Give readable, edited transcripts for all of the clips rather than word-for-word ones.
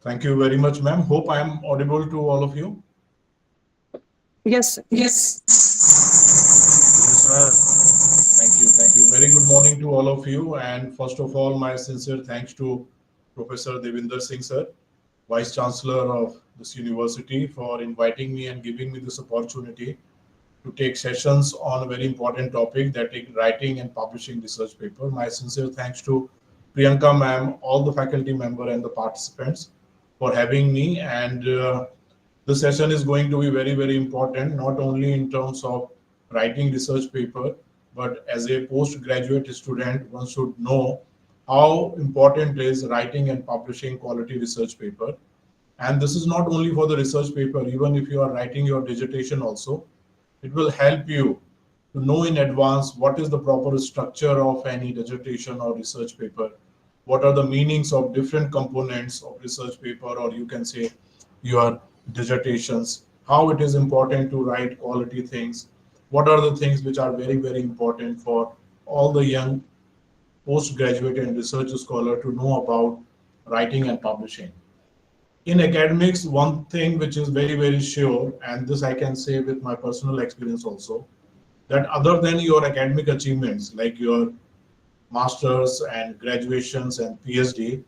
Thank you very much, ma'am. Hope I am audible to all of you. Yes, sir. Yes, sir. Thank you. Thank you. Very good morning to all of you. And first of all, my sincere thanks to Professor Devinder Singh, sir, Vice Chancellor of this university, for inviting me and giving me this opportunity to take sessions on a very important topic, that is writing and publishing research paper. My sincere thanks to Priyanka ma'am, all the faculty member and the participants for having me. And this session is going to be very, very important, not only in terms of writing research paper, but as a postgraduate student, one should know how important is writing and publishing quality research paper. And this is not only for the research paper, even if you are writing your dissertation also, it will help you to know in advance what is the proper structure of any dissertation or research paper, what are the meanings of different components of research paper, or you can say your dissertations, how it is important to write quality things, what are the things which are very, very important for all the young postgraduate and research scholar to know about writing and publishing. In academics, one thing which is very, very sure, and this I can say with my personal experience also, that other than your academic achievements like your masters and graduations and PhD,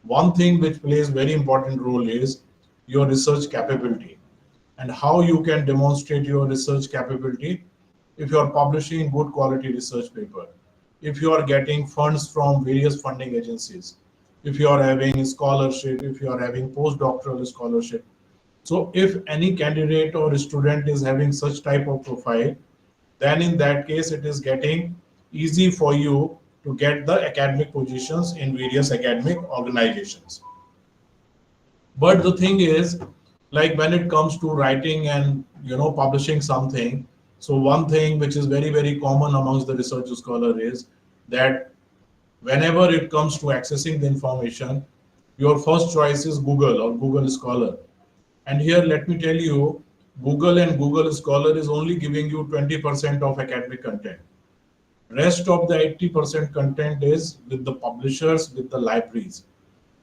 one thing which plays very important role is your research capability and how you can demonstrate your research capability if you are publishing good quality research paper, if you are getting funds from various funding agencies, if you are having scholarship, if you are having postdoctoral scholarship. So if any candidate or student is having such type of profile, then in that case it is getting easy for you to get the academic positions in various academic organizations. But the thing is, like when it comes to writing and publishing something, so one thing which is very, very common amongst the research scholar is that whenever it comes to accessing the information, your first choice is Google or Google Scholar. And here let me tell you, Google and Google Scholar is only giving you 20% of academic content. Rest of the 80% content is with the publishers, with the libraries.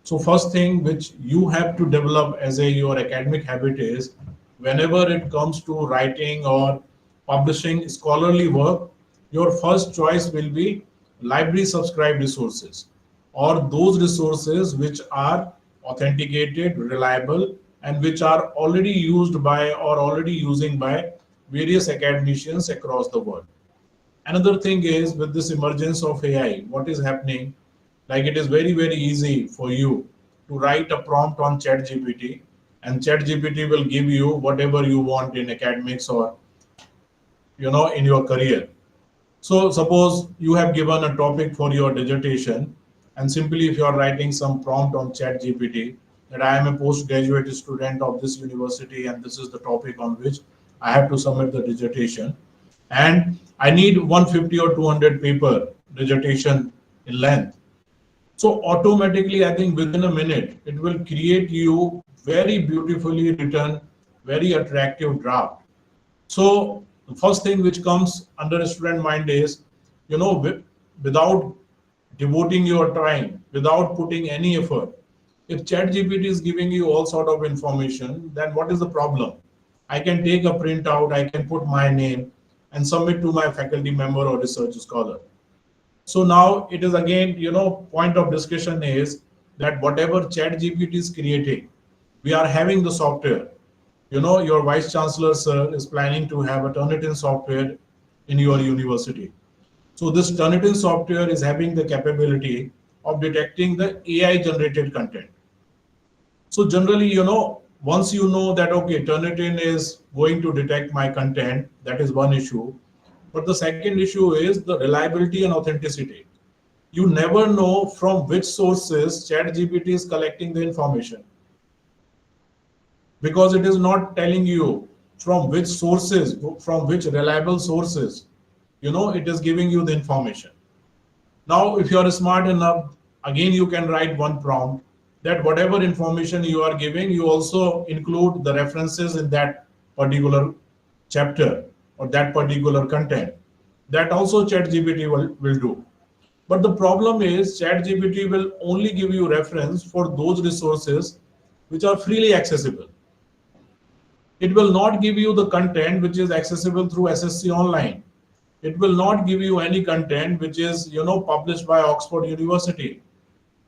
So first thing which you have to develop as a your academic habit is, whenever it comes to writing or publishing scholarly work, your first choice will be library subscribed resources, or those resources which are authenticated, reliable, and which are already used by or already using by various academicians across the world. Another thing is, with this emergence of AI, what is happening, like it is very, very easy for you to write a prompt on ChatGPT, and ChatGPT will give you whatever you want in academics or in your career. So suppose you have given a topic for your dissertation, and simply if you are writing some prompt on ChatGPT that I am a postgraduate student of this university and this is the topic on which I have to submit the dissertation, and I need 150 or 200 paper dissertation in length. So automatically, I think within a minute, it will create you very beautifully written, very attractive draft. So the first thing which comes under a student mind is, without devoting your time, without putting any effort, if ChatGPT is giving you all sort of information, then what is the problem? I can take a printout, I can put my name and submit to my faculty member or research scholar. So now it is again, point of discussion is that whatever ChatGPT is creating, we are having the software. Your vice chancellor, sir, is planning to have a Turnitin software in your university. So this Turnitin software is having the capability of detecting the AI generated content. So generally, once you know that, okay, Turnitin is going to detect my content, that is one issue. But the second issue is the reliability and authenticity. You never know from which sources ChatGPT is collecting the information, because it is not telling you from which sources, from which reliable sources, it is giving you the information. Now, if you are smart enough, again, you can write one prompt that whatever information you are giving, you also include the references in that particular chapter or that particular content. That also ChatGPT will do. But the problem is ChatGPT will only give you reference for those resources which are freely accessible. It will not give you the content which is accessible through SSC Online. It will not give you any content which is, published by Oxford University.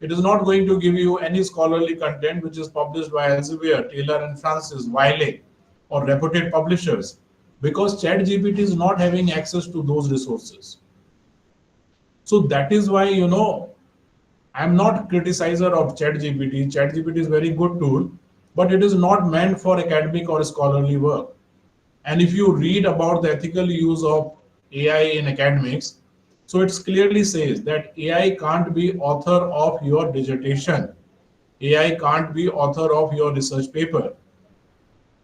It is not going to give you any scholarly content which is published by Elsevier, Taylor and Francis, Wiley, or reputed publishers, because ChatGPT is not having access to those resources. So that is why, I'm not criticizer of ChatGPT. ChatGPT is a very good tool, but it is not meant for academic or scholarly work. And if you read about the ethical use of AI in academics, so it clearly says that AI can't be author of your dissertation. AI can't be author of your research paper.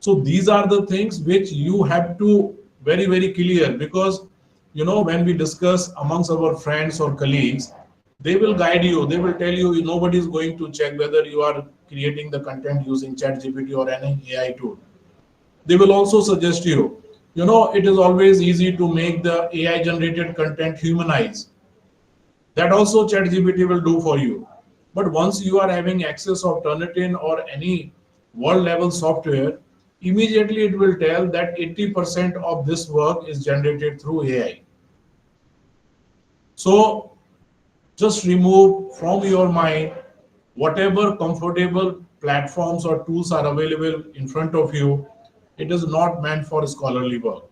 So these are the things which you have to very, very clear, because when we discuss amongst our friends or colleagues, they will guide you. They will tell you nobody is going to check whether you are creating the content using ChatGPT or any AI tool. They will also suggest you, it is always easy to make the AI generated content humanize. That also ChatGPT will do for you. But once you are having access of Turnitin or any world level software, immediately it will tell that 80% of this work is generated through AI. So just remove from your mind whatever comfortable platforms or tools are available in front of you. It is not meant for scholarly work.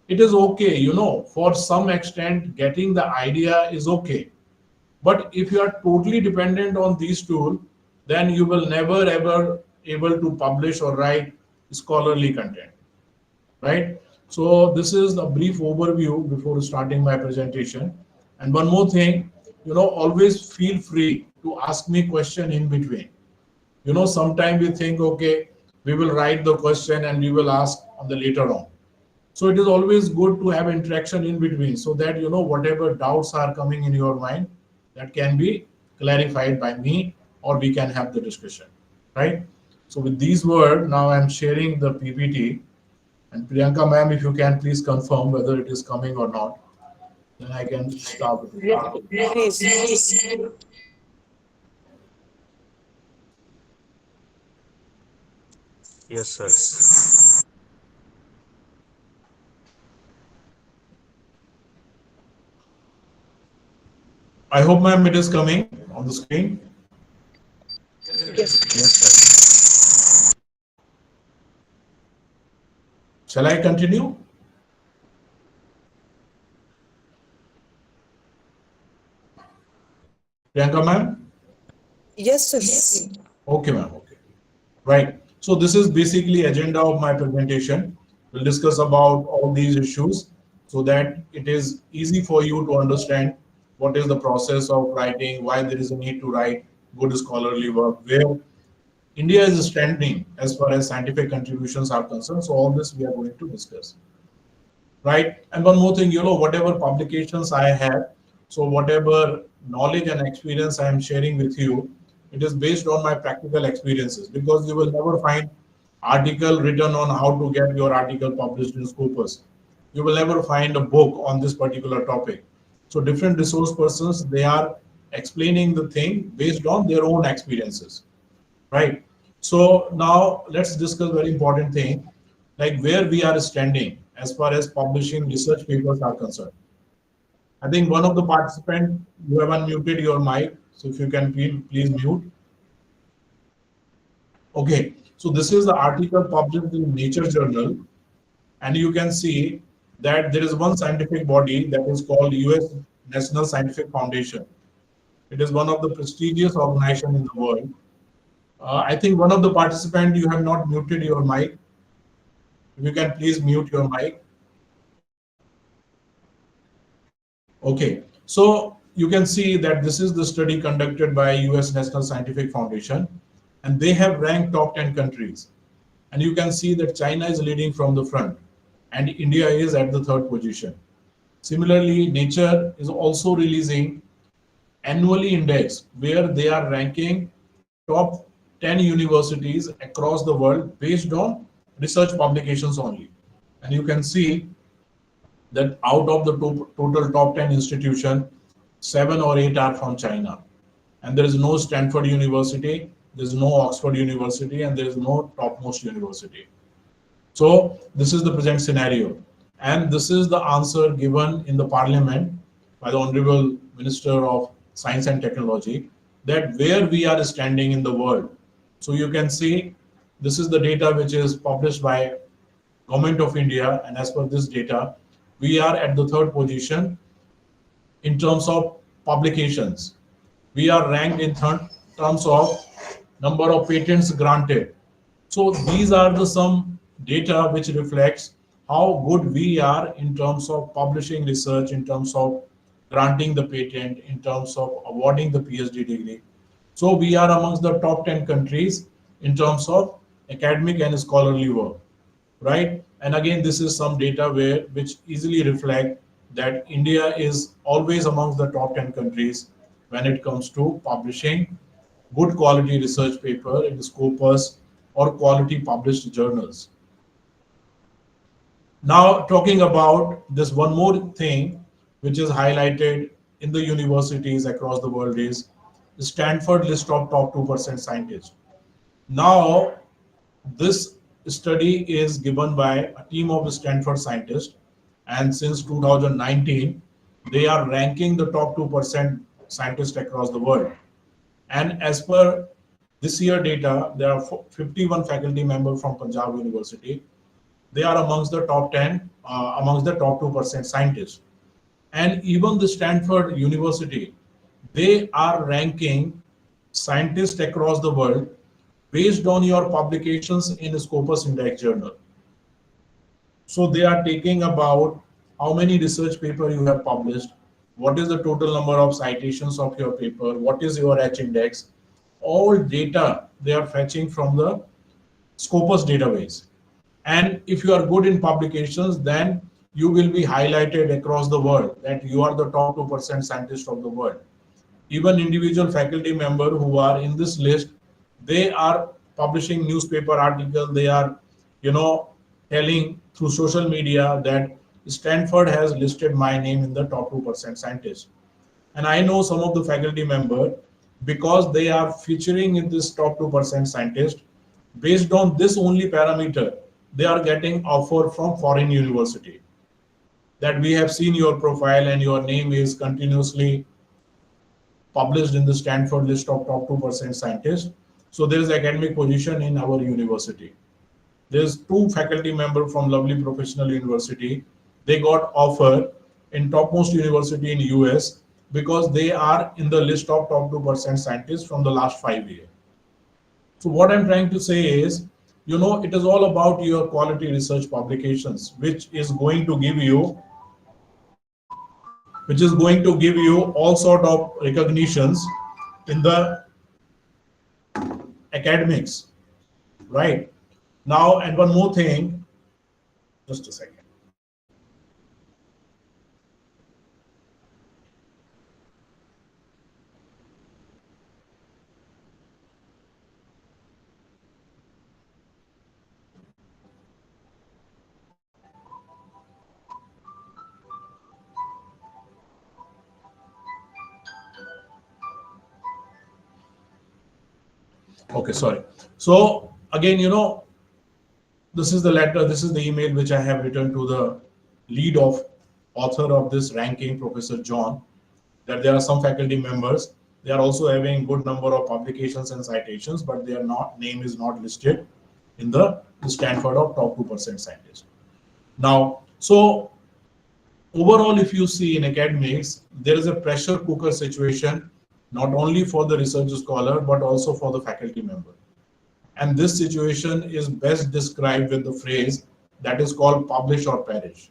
It is okay, for some extent, getting the idea is okay. But if you are totally dependent on these tools, then you will never ever able to publish or write scholarly content, right? So this is a brief overview before starting my presentation. And one more thing, always feel free to ask me question in between. Sometimes we think, okay, we will write the question and we will ask on the later on. So it is always good to have interaction in between, so that whatever doubts are coming in your mind, that can be clarified by me, or we can have the discussion, right? So with these words, now I'm sharing the PPT, and Priyanka ma'am, if you can please confirm whether it is coming or not, then I can start with it. Please. Yes, sir. I hope ma'am it is coming on the screen. Yes. Yes, sir. Shall I continue? Priyanka ma'am? Yes, sir. Okay ma'am, okay. Right. So this is basically agenda of my presentation. We'll discuss about all these issues so that it is easy for you to understand what is the process of writing, why there is a need to write good scholarly work, where India is standing as far as scientific contributions are concerned. So all this we are going to discuss. Right. And one more thing, whatever publications I have, so whatever knowledge and experience I am sharing with you, it is based on my practical experiences, because you will never find article written on how to get your article published in Scopus. You will never find a book on this particular topic. So different resource persons, they are explaining the thing based on their own experiences, right? So now let's discuss very important thing, like where we are standing as far as publishing research papers are concerned. I think one of the participants, you have unmuted your mic, so if you can please mute. Okay, so this is the article published in Nature Journal, and you can see that there is one scientific body that is called US National Scientific Foundation. It is one of the prestigious organizations in the world. I think one of the participants, you have not muted your mic. If you can please mute your mic. Okay, so you can see that this is the study conducted by US National Scientific Foundation, and they have ranked top 10 countries. And you can see that China is leading from the front, and India is at the third position. Similarly, Nature is also releasing annually index where they are ranking top 10 universities across the world based on research publications only. And you can see that out of the total top 10 institutions, 7 or 8 are from China. And there is no Stanford University, there's no Oxford University, and there is no topmost university. So this is the present scenario. And this is the answer given in the parliament by the Honorable Minister of Science and Technology, that where we are standing in the world. So you can see this is the data which is published by Government of India, and as per this data, we are at the third position in terms of publications. We are ranked in terms of number of patents granted. So these are the some data which reflects how good we are in terms of publishing research, in terms of granting the patent, in terms of awarding the PhD degree. So we are amongst the top 10 countries in terms of academic and scholarly work, right? And again, this is some data which easily reflect that India is always amongst the top 10 countries when it comes to publishing good quality research paper in Scopus or quality published journals. Now, talking about this one more thing which is highlighted in the universities across the world is the Stanford list of top 2% scientists. Now, this study is given by a team of Stanford scientists, and since 2019, they are ranking the top 2% scientists across the world. And as per this year data, there are 51 faculty members from Punjab University. They are amongst the top 10, amongst the top 2% scientists. And even the Stanford University, they are ranking scientists across the world based on your publications in Scopus Index journal. So they are taking about how many research paper you have published, what is the total number of citations of your paper, what is your H index, all data they are fetching from the Scopus database. And if you are good in publications, then you will be highlighted across the world that you are the top 2% scientist of the world. Even individual faculty member who are in this list, they are publishing newspaper article, they are, telling through social media that Stanford has listed my name in the top 2% scientists. And I know some of the faculty member, because they are featuring in this top 2% scientist, based on this only parameter, they are getting offer from foreign university. That we have seen your profile and your name is continuously published in the Stanford list of top 2% scientists. So there is academic position in our university. There's two faculty members from Lovely Professional University. They got offer in topmost university in US because they are in the list of top 2% scientists from the last 5 years. So what I'm trying to say is, it is all about your quality research publications, which is going to give you all sort of recognitions in the academics, right? Now, and one more thing, just a second. Okay, sorry. So again, this is the letter, this is the email which I have written to the lead of author of this ranking, Professor John, that there are some faculty members, they are also having good number of publications and citations, but their name is not listed in the Stanford of top 2% scientists. Now, so overall, if you see in academics, there is a pressure cooker situation, not only for the research scholar, but also for the faculty member. And this situation is best described with the phrase that is called publish or perish.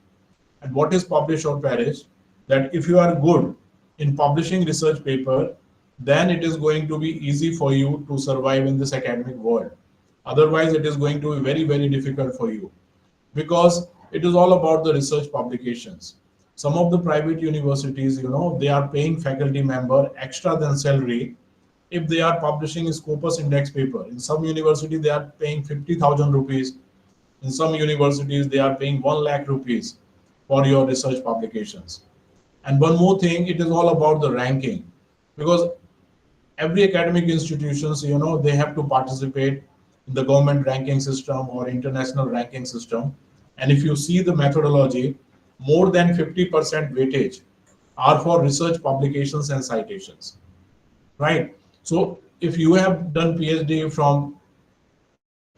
And what is publish or perish? That if you are good in publishing research paper, then it is going to be easy for you to survive in this academic world. Otherwise, it is going to be very, very difficult for you, because it is all about the research publications. Some of the private universities, they are paying faculty member extra than salary if they are publishing a Scopus Index paper. In some university, they are paying 50,000 rupees. In some universities, they are paying 1 lakh rupees for your research publications. And one more thing, it is all about the ranking, because every academic institutions, they have to participate in the government ranking system or international ranking system. And if you see the methodology, more than 50% weightage are for research publications and citations, right? So if you have done PhD from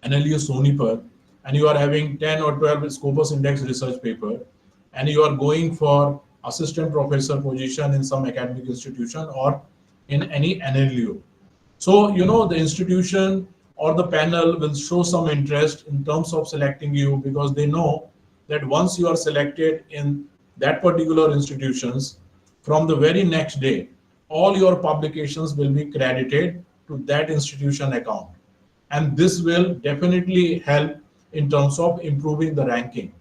NLU Sonipat and you are having 10 or 12 Scopus Index research paper and you are going for assistant professor position in some academic institution or in any NLU. So, the institution or the panel will show some interest in terms of selecting you because they know that once you are selected in that particular institutions, from the very next day, all your publications will be credited to that institution account. And this will definitely help in terms of improving the ranking,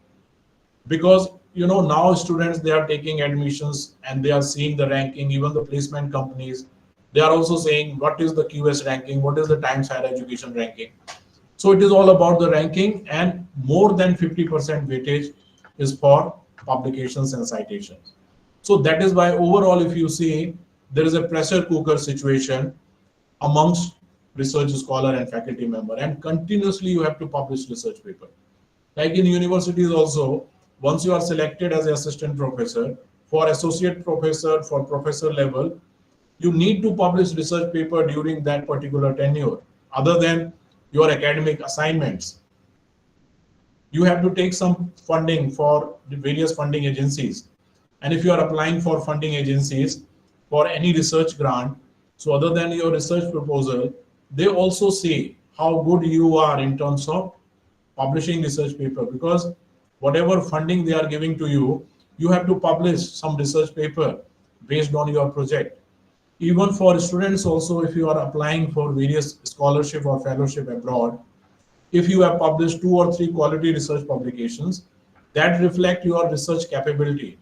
because now students, they are taking admissions and they are seeing the ranking. Even the placement companies, they are also saying what is the QS ranking, what is the Times Higher Education ranking. So it is all about the ranking, and more than 50% weightage is for publications and citations. So that is why overall, if you see, there is a pressure cooker situation amongst research scholar and faculty member, and continuously you have to publish research paper. Like in universities also, once you are selected as an assistant professor, for associate professor, for professor level, you need to publish research paper during that particular tenure. Other than your academic assignments, you have to take some funding for the various funding agencies. And if you are applying for funding agencies for any research grant, so other than your research proposal, they also see how good you are in terms of publishing research paper, because whatever funding they are giving to you, you have to publish some research paper based on your project. Even for students also, if you are applying for various scholarship or fellowship abroad, if you have published 2 or 3 quality research publications that reflect your research capability,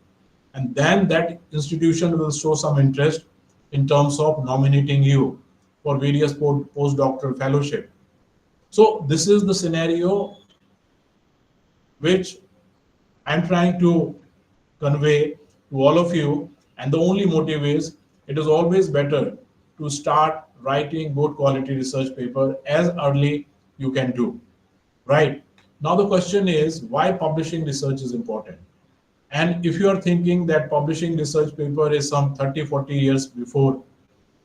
and then that institution will show some interest in terms of nominating you for various postdoctoral fellowship. So this is the scenario which I'm trying to convey to all of you. And the only motive is, it is always better to start writing good quality research paper as early you can do, right? Now the question is, why publishing research is important? And if you are thinking that publishing research paper is some 30-40 years before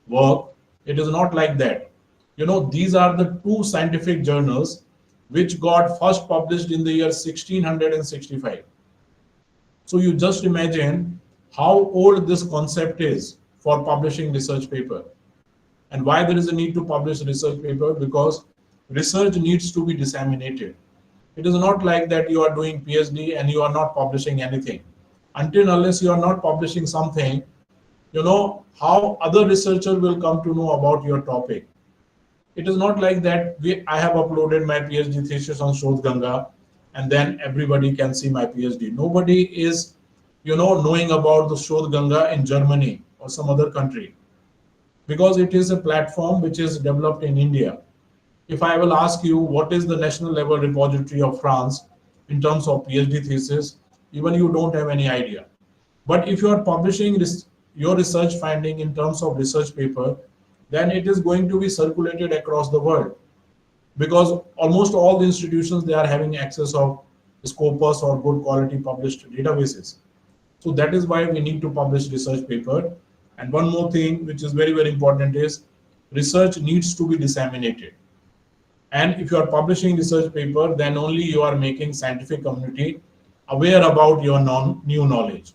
work, it is not like that. These are the 2 scientific journals which got first published in the year 1665. So you just imagine how old this concept is for publishing research paper. And why there is a need to publish research paper? Because research needs to be disseminated. It is not like that you are doing PhD and you are not publishing anything. Until unless you are not publishing something, how other researcher will come to know about your topic. It is not like that I have uploaded my PhD thesis on Shodh Ganga and then everybody can see my PhD. Nobody is, knowing about the Shodh Ganga in Germany or some other country, because it is a platform which is developed in India. If I will ask you what is the national level repository of France in terms of PhD thesis, even you don't have any idea. But if you are publishing your research finding in terms of research paper, then it is going to be circulated across the world, because almost all the institutions, they are having access of Scopus or good quality published databases. So that is why we need to publish research paper. And one more thing which is very, very important is, research needs to be disseminated. And if you are publishing research paper, then only you are making scientific community aware about your new knowledge.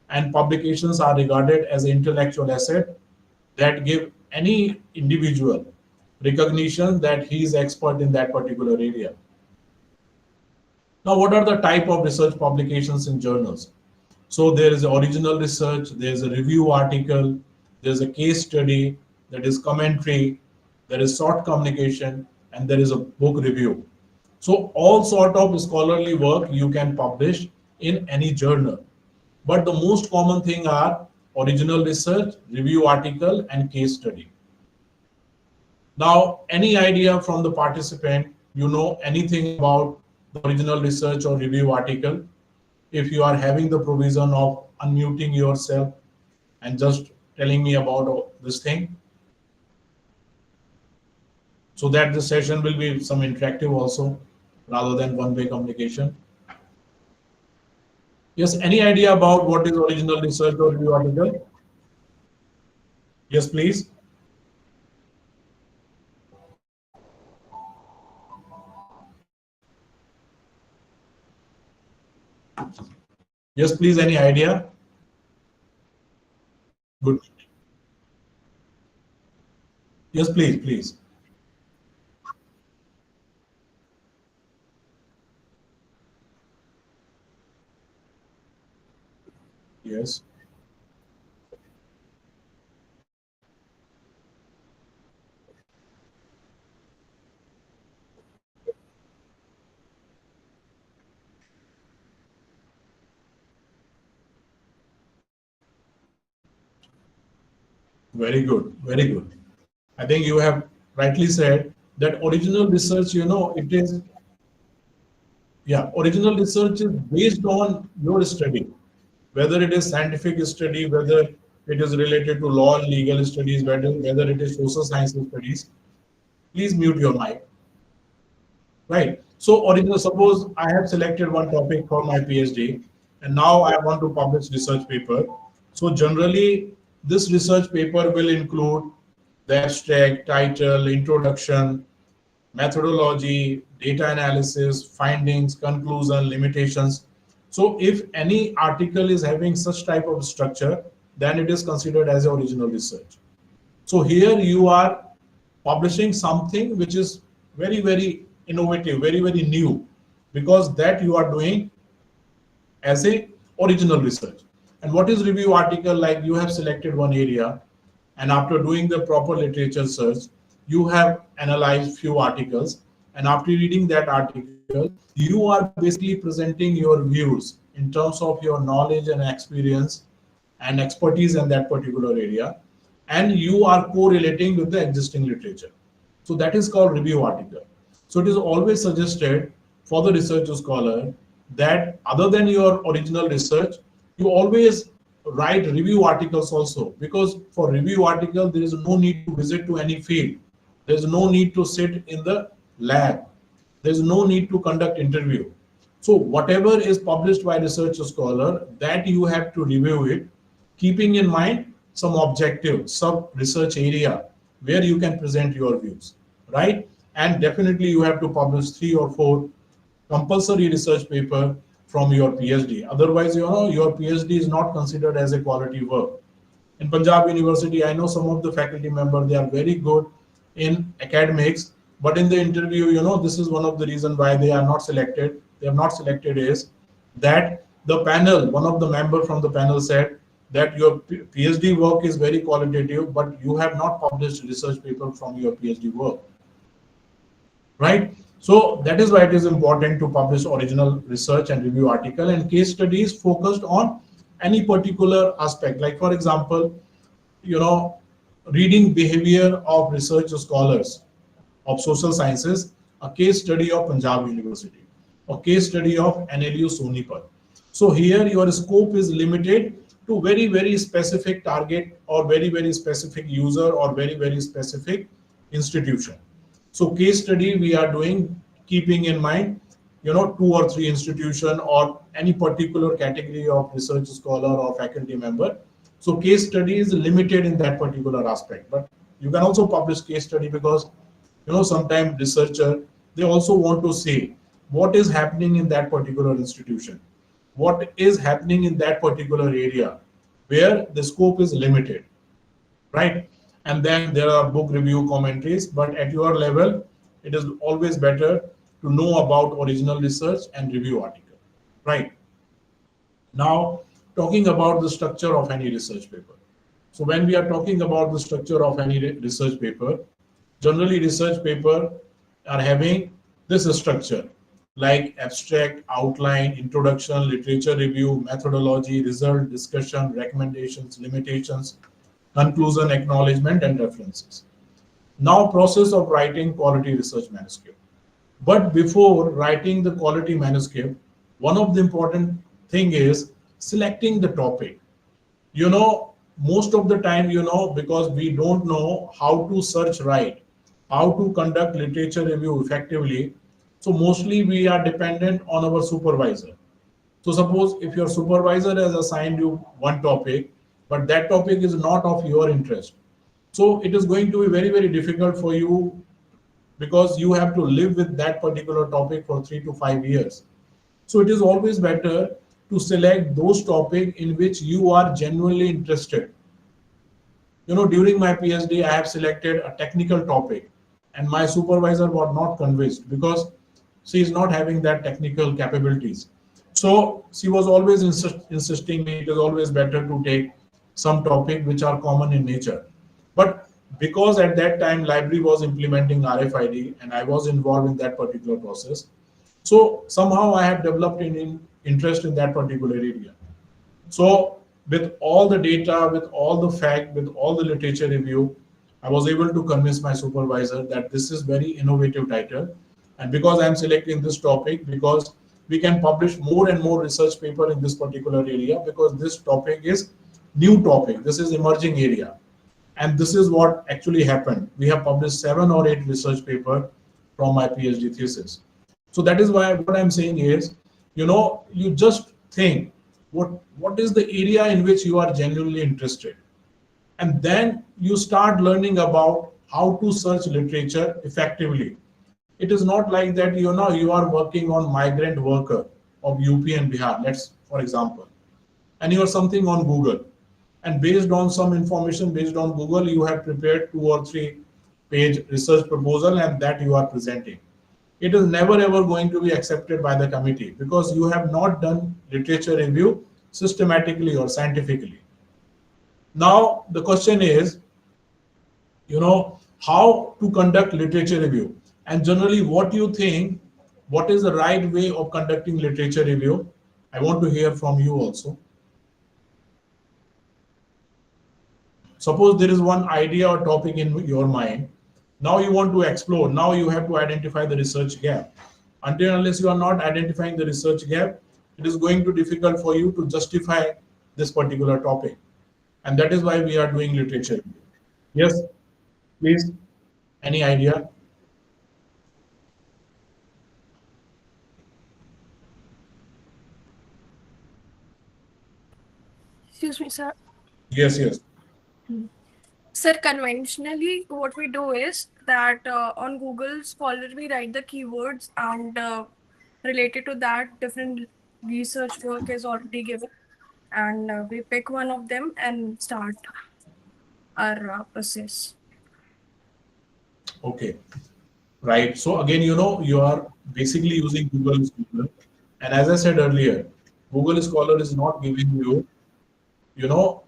And publications are regarded as an intellectual asset that give any individual recognition that he is expert in that particular area. Now, what are the type of research publications in journals? So there is original research, there is a review article, there is a case study, there is commentary, there is short communication, and there is a book review. So all sort of scholarly work you can publish in any journal. But the most common thing are original research, review article, and case study. Now, any idea from the participant, anything about the original research or review article? If you are having the provision of unmuting yourself and just telling me about this thing. so that the session will be some interactive also rather than one-way communication. Yes, any idea about what is original research or review article? Yes, please. Yes, please, any idea? Good. Yes, please, please. Yes. Very good, very good. I think you have rightly said that original research, it is, yeah, original research is based on your study, whether it is scientific study, whether it is related to law and legal studies, whether it is social science studies. Please mute your mic. Right. So original, suppose I have selected one topic for my PhD and now I want to publish research paper. So generally this research paper will include the abstract, title, introduction, methodology, data analysis, findings, conclusion, limitations. So if any article is having such type of structure, then it is considered as original research. So here you are publishing something which is very, very innovative, very, very new, because that you are doing as a original research. And what is review article? Like you have selected one area, and after doing the proper literature search, you have analyzed few articles, and after reading that article, you are basically presenting your views in terms of your knowledge and experience and expertise in that particular area, and you are correlating with the existing literature. So that is called review article. So it is always suggested for the research scholar that other than your original research, you always write review articles also, because for review article there is no need to visit to any field, there is no need to sit in the lab, there is no need to conduct interview. So whatever is published by research scholar, that you have to review it, keeping in mind some objective sub research area where you can present your views, right? And definitely you have to publish 3 or 4 compulsory research paper from your PhD. Otherwise, your PhD is not considered as a quality work. In Punjab University, I know some of the faculty members, they are very good in academics, but in the interview, this is one of the reasons why they are not selected. They are not selected is that the panel, one of the member from the panel said that your PhD work is very qualitative, but you have not published research paper from your PhD work, right? So that is why it is important to publish original research and review article, and case studies focused on any particular aspect. Like for example, reading behavior of research scholars of social sciences, a case study of Punjab University, a case study of NLU Sonipat. So here your scope is limited to very, very specific target or very, very specific user or very, very specific institution. So case study we are doing keeping in mind, 2 or 3 institution or any particular category of research scholar or faculty member. So case study is limited in that particular aspect, but you can also publish case study because, sometimes researcher, they also want to see what is happening in that particular institution, what is happening in that particular area where the scope is limited, right? And then there are book review commentaries, but at your level, it is always better to know about original research and review article, right? Now, talking about the structure of any research paper. So when we are talking about the structure of any research paper, generally research paper are having this structure like abstract, outline, introduction, literature review, methodology, result, discussion, recommendations, limitations, conclusion, acknowledgement, and references. Now process of writing quality research manuscript. But before writing the quality manuscript, one of the important thing is selecting the topic. Most of the time, because we don't know how to search right, how to conduct literature review effectively. So mostly we are dependent on our supervisor. So suppose if your supervisor has assigned you one topic, but that topic is not of your interest. So it is going to be very, very difficult for you because you have to live with that particular topic for 3 to 5 years. So it is always better to select those topics in which you are genuinely interested. During my PhD, I have selected a technical topic, and my supervisor was not convinced because she is not having that technical capabilities. So she was always insisting me it is always better to take some topic which are common in nature. But because at that time library was implementing RFID and I was involved in that particular process, so somehow I have developed an interest in that particular area. So with all the data, with all the fact, with all the literature review, I was able to convince my supervisor that this is very innovative title. And because I'm selecting this topic, because we can publish more and more research paper in this particular area, because this topic is new topic. This is emerging area. And this is what actually happened. We have published 7 or 8 research paper from my PhD thesis. So that is why what I'm saying is, you just think what is the area in which you are genuinely interested, and then you start learning about how to search literature effectively. It is not like that you are working on migrant worker of UP and Bihar, let's for example, and you are something on Google, and based on some information based on Google you have prepared 2 or 3 page research proposal and that you are presenting. It is never ever going to be accepted by the committee because you have not done literature review systematically or scientifically. Now the question is, how to conduct literature review, and generally what you think, what is the right way of conducting literature review? I want to hear from you also. Suppose there is one idea or topic in your mind. Now you want to explore. Now you have to identify the research gap. Until unless you are not identifying the research gap, it is going to be difficult for you to justify this particular topic. And that is why we are doing literature. Yes, please. Any idea? Excuse me, sir. Yes, yes. Sir, conventionally, what we do is that on Google Scholar, we write the keywords and related to that, different research work is already given. And we pick one of them and start our process. Okay. Right. So again, you are basically using Google Scholar. And as I said earlier, Google Scholar is not giving you,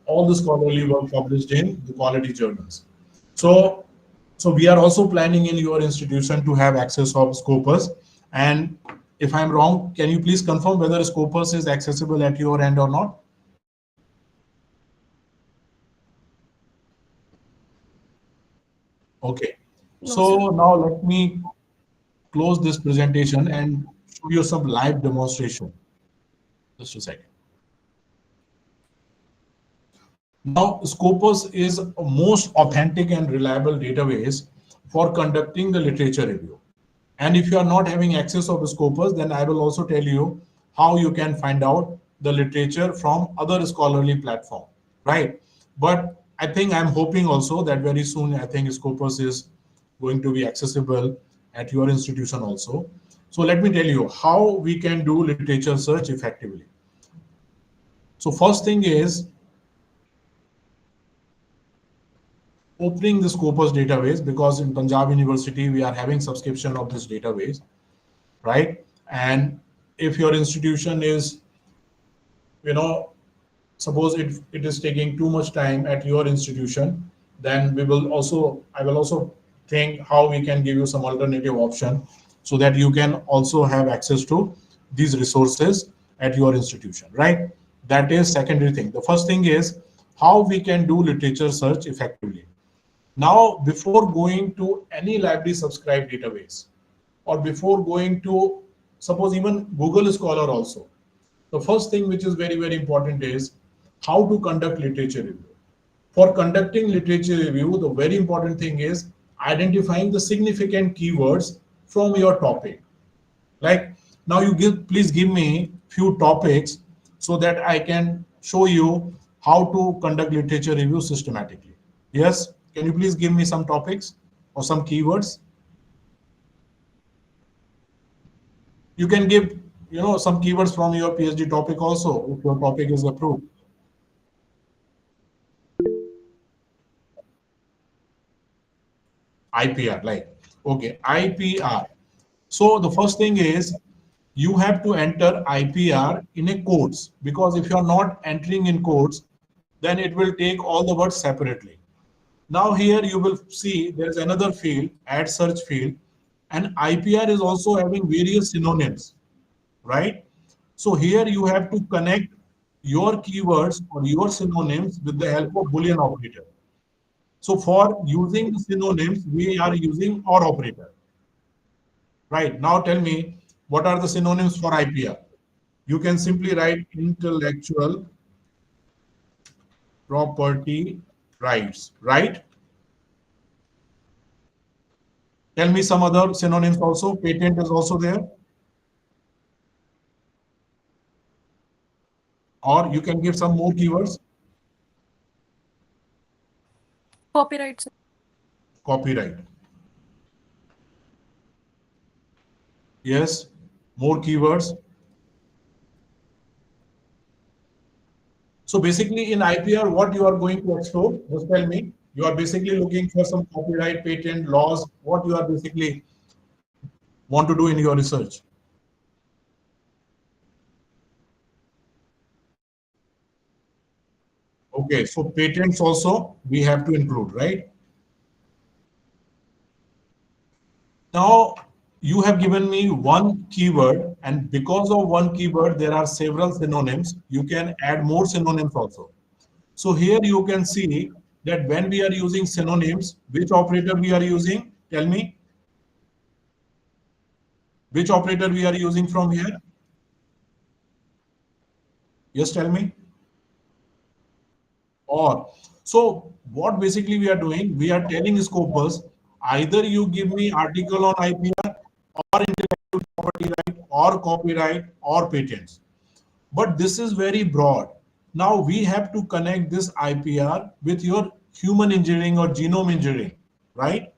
all the scholarly work published in the quality journals. So we are also planning in your institution to have access of Scopus. And if I'm wrong, can you please confirm whether Scopus is accessible at your end or not? Okay. No, So sir. now let me close this presentation and show you some live demonstration. Just a second. Now, Scopus is a most authentic and reliable database for conducting the literature review. And if you are not having access of Scopus, then I will also tell you how you can find out the literature from other scholarly platform, right? But I think I'm hoping also that very soon, I think Scopus is going to be accessible at your institution also. So let me tell you how we can do literature search effectively. So first thing is opening the Scopus database, because in Punjab University, we are having subscription of this database, right? And if your institution is, suppose it is taking too much time at your institution, then I will also think how we can give you some alternative option so that you can also have access to these resources at your institution, right? That is secondary thing. The first thing is how we can do literature search effectively. Now, before going to any library subscribed database, or before going to, suppose even Google Scholar also, the first thing which is very, very important is how to conduct literature review. For conducting literature review, the very important thing is identifying the significant keywords from your topic. Like now please give me few topics so that I can show you how to conduct literature review systematically. Yes, can you please give me some topics or some keywords? You can give, some keywords from your PhD topic also, if your topic is approved. IPR, like, okay, IPR. So the first thing is you have to enter IPR in a quotes, because if you're not entering in quotes, then it will take all the words separately. Now here you will see there's another field, add search field, and IPR is also having various synonyms, right? So here you have to connect your keywords or your synonyms with the help of Boolean operator. So for using the synonyms, we are using OR operator. Right, now tell me, what are the synonyms for IPR? You can simply write intellectual property rights, right? Tell me some other synonyms also. Patent is also there. Or you can give some more keywords. Copyright, sir. Copyright. Yes, more keywords. So basically in IPR, what you are going to explore, just tell me. You are basically looking for some copyright, patent, laws, what you are basically want to do in your research. Okay, so patents also we have to include, right? Now you have given me one keyword, and because of one keyword, there are several synonyms. You can add more synonyms also. So here you can see that when we are using synonyms, which operator we are using? Tell me. Which operator we are using from here? Yes, tell me. Or. So what basically we are doing, we are telling Scopus, either you give me article on IPR or intellectual property right or copyright or patents. But this is very broad. Now we have to connect this IPR with your human engineering or genome engineering, right?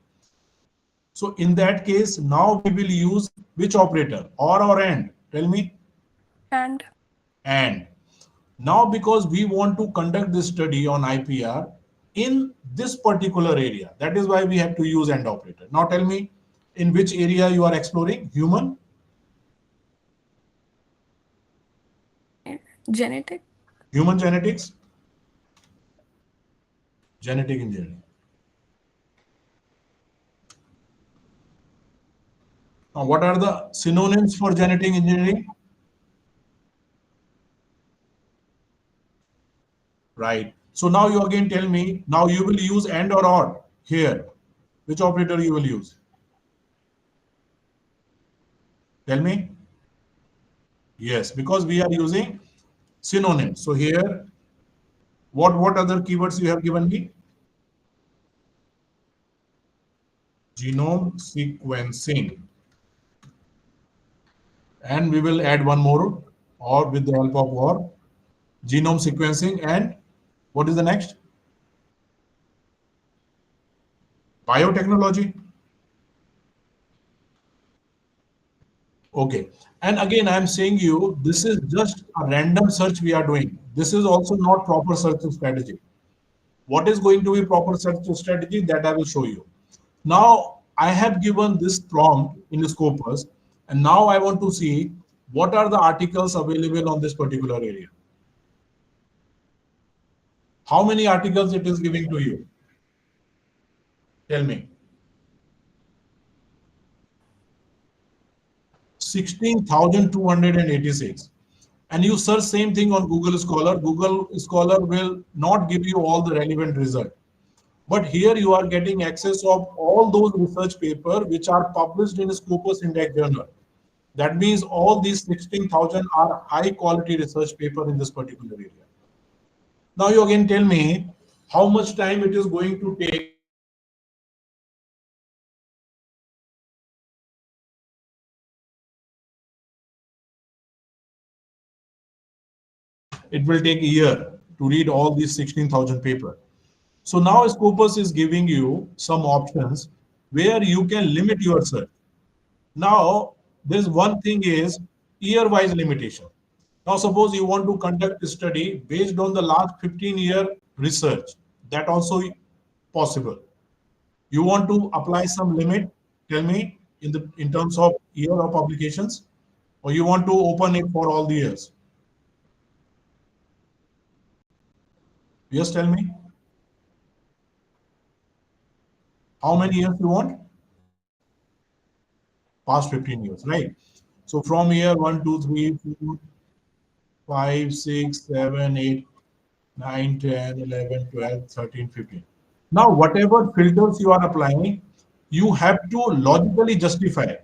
So in that case, now we will use which operator? Or and? Tell me. And And. Now, because we want to conduct this study on IPR in this particular area, that is why we have to use AND operator. Now tell me, in which area you are exploring? Human? genetic. Human genetics? Genetic engineering. Now, what are the synonyms for genetic engineering? Right. So now you again tell me, now you will use AND or here. Which operator you will use? Tell me. Yes, because we are using synonyms. So here, what other keywords you have given me? Genome sequencing. And we will add one more, or with the help of OR, genome sequencing. And what is the next? Biotechnology. Okay. And again, I'm saying you, this is just a random search we are doing. This is also not proper search strategy. What is going to be proper search strategy, that I will show you. Now, I have given this prompt in Scopus, and now I want to see what are the articles available on this particular area. How many articles it is giving to you? Tell me. 16,286. And you search same thing on Google Scholar. Google Scholar will not give you all the relevant result. But here you are getting access of all those research papers which are published in Scopus Index Journal. That means all these 16,000 are high quality research paper in this particular area. Now you again tell me how much time it is going to take it will take a year to read all these 16,000 paper. So now Scopus is giving you some options where you can limit your search. Now, there's one thing is year-wise limitation. Now, suppose you want to conduct a study based on the last 15-year research. That also possible. You want to apply some limit, tell me, in terms of year of publications, or you want to open it for all the years? Yes, tell me. How many years you want? Past 15 years, right? So from here, 1, 2, 3, 4, 5, 6, 7, 8, 9, 10, 11, 12, 13, 15. Now, whatever filters you are applying, you have to logically justify.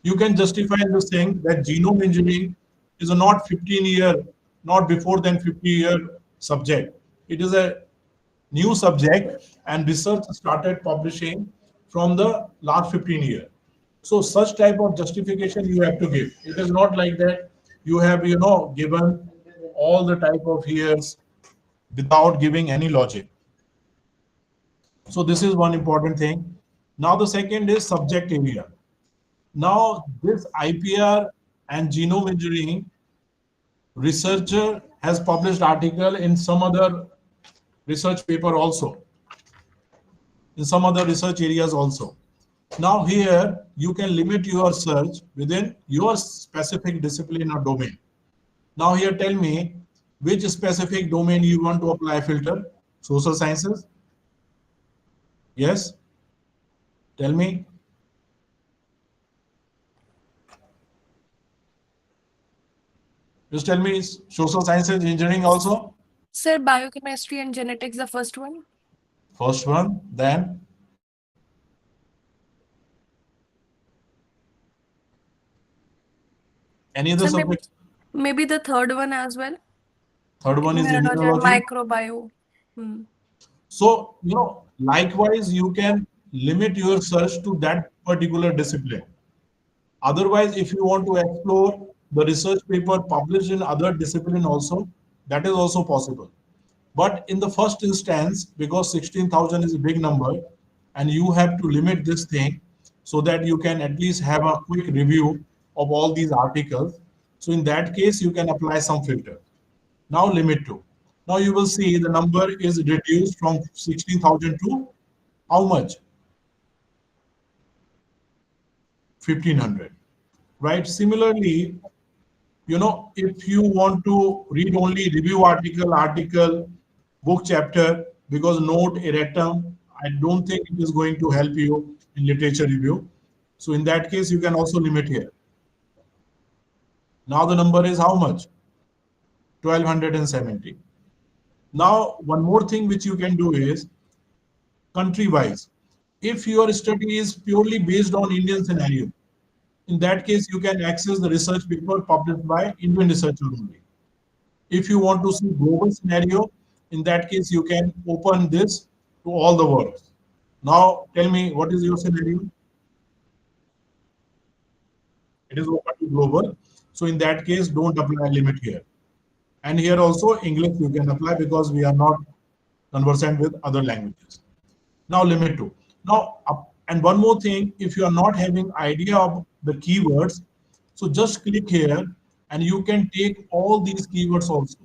You can justify this thing that genome engineering is a not 15-year, not before than 50-year subject. It is a new subject, and research started publishing from the last 15 years. So such type of justification you have to give. It is not like that you have, given all the type of years without giving any logic. So this is one important thing. Now the second is subject area. Now this IPR and genome engineering researcher has published article in some other research paper also, in some other research areas also. Now here you can limit your search within your specific discipline or domain. Now here tell me which specific domain you want to apply filter. Social sciences? Yes? Tell me. Just tell me, social sciences, engineering also? Sir, biochemistry and genetics, the first one. First one, then any other Sir, subject? maybe the third one as well. Third one is Immunology and immunology. microbio. Hmm. So, likewise, you can limit your search to that particular discipline. Otherwise, if you want to explore the research paper published in other discipline also, that is also possible. But in the first instance, because 16,000 is a big number, and you have to limit this thing so that you can at least have a quick review of all these articles. So in that case, you can apply some filter. Now limit to. Now you will see the number is reduced from 16,000 to how much? 1,500, right? Similarly, if you want to read only review article, book chapter, because note erratum, I don't think it is going to help you in literature review. So in that case, you can also limit here. Now the number is how much? 1,270. Now, one more thing which you can do is country-wise. If your study is purely based on Indian scenario, in that case, you can access the research paper published by Indian researcher only. If you want to see global scenario, in that case, you can open this to all the world. Now, tell me, what is your scenario? It is open to global. So in that case, don't apply limit here. And here also English you can apply because we are not conversant with other languages. Now limit to. Now, and one more thing, if you are not having idea of the keywords, so just click here and you can take all these keywords also.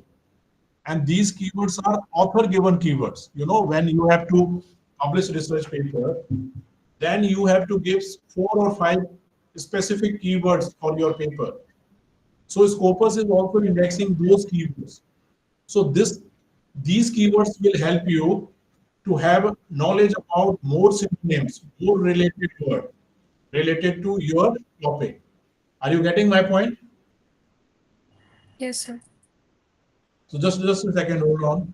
And these keywords are author given keywords. When you have to publish research paper, then you have to give 4 or 5 specific keywords for your paper. So Scopus is also indexing those keywords. So these keywords will help you to have knowledge about more synonyms, more related word related to your topic. Are you getting my point? Yes, sir. So just a second, hold on.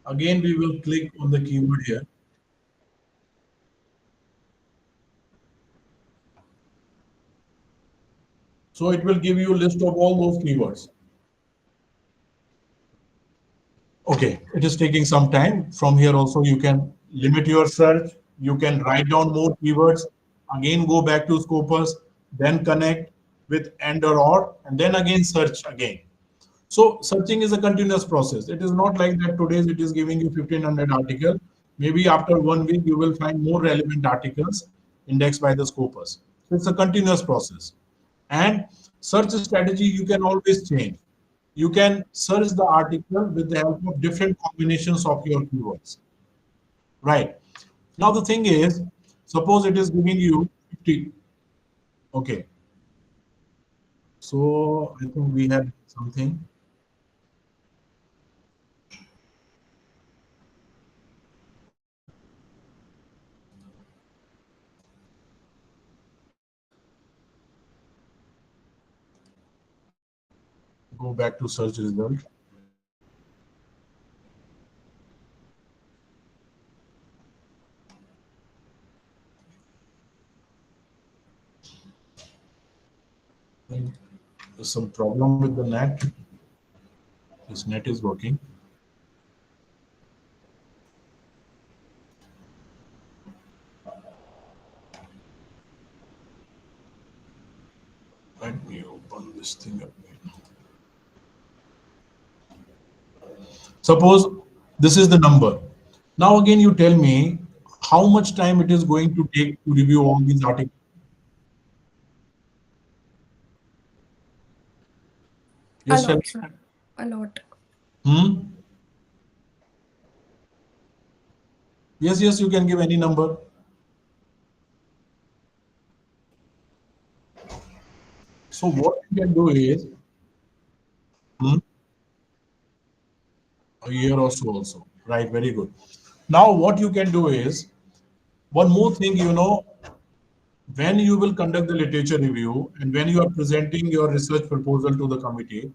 Again, we will click on the keyword here. So it will give you a list of all those keywords. Okay, it is taking some time. From here also you can limit your search, You can write down more keywords, again go back to Scopus, then connect with and or, and then again search again. So searching is a continuous process. It is not like that today it is giving you 1500 articles. Maybe after 1 week you will find more relevant articles indexed by the Scopus. So it's a continuous process. And search strategy you can always change. You can search the article with the help of different combinations of your keywords. Right. Now the thing is, suppose it is giving you 50. Okay. So I think we had something. Go back to search result. There's some problem with the net. This net is working. Let me open this thing again. Suppose this is the number. Now again you tell me how much time it is going to take to review all these articles. A Yes, lot, sir. A lot. Yes, yes, you can give any number. So what you can do is a year or so also. Right, very good. Now what you can do is one more thing, when you will conduct the literature review and when you are presenting your research proposal to the committee,